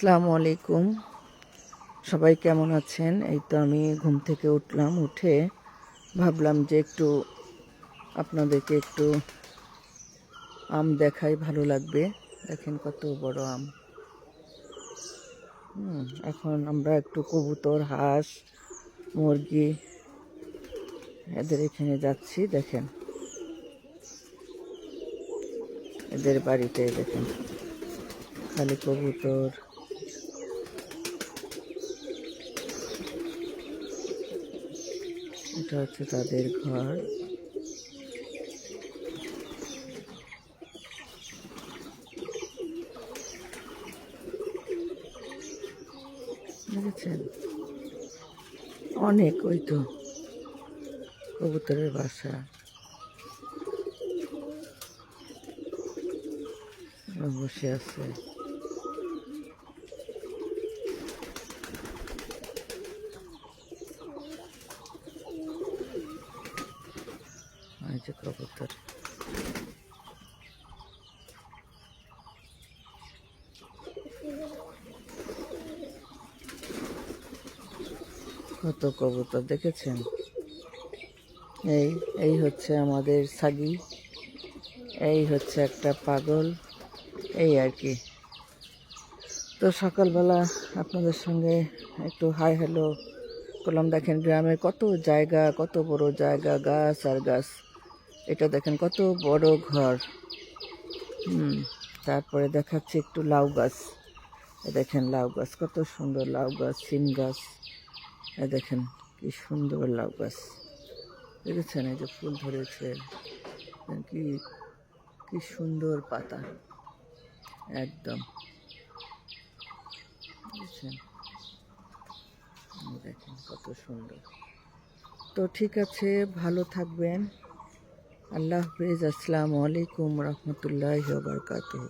আসসালামু আলাইকুম। সবাই কেমন আছেন? এই তো আমি ঘুম থেকে উঠলাম, উঠে ভাবলাম যে একটু আপনাদেরকে একটু আম দেখাই, ভালো লাগবে। দেখেন কত বড় আম। এখন আমরা একটু কবুতর, হাঁস, মুরগি এদের এখানে যাচ্ছি। দেখেন এদের বাড়িতে, দেখেন খালি কবুতর। এটা হচ্ছে তাদের ঘর। দেখেছেন অনেক, ওই তো কবুতরের বাসা বসে আছে। এই যে কবুতর, কত কবুতর দেখেছেন। এই এই হচ্ছে আমাদের সাগি, এই হচ্ছে একটা পাগল, এই আর কি। তো সকালবেলা আপনাদের সঙ্গে একটু হাই হ্যালো করলাম। দেখেন গ্রামের কত জায়গা, কত বড় জায়গা, গাছ আর গাছ। এটা দেখেন কত বড় ঘর। তারপরে দেখাচ্ছি একটু লাউ গাছ। দেখেন লাউ গাছ, কত সুন্দর লাউ গাছ, সিম গাছ। দেখেন কি সুন্দর লাউ গাছ, দেখেছেন? এই যে ফুল ধরেছে, কি কি সুন্দর পাতা, একদম। বুঝছেন? দেখেন কত সুন্দর। তো ঠিক আছে, ভালো থাকবেন। আল্লাহ হাফেজ। আসসালামু আলাইকুম রহমতুল্লাহি ওয়া বারাকাতুহু।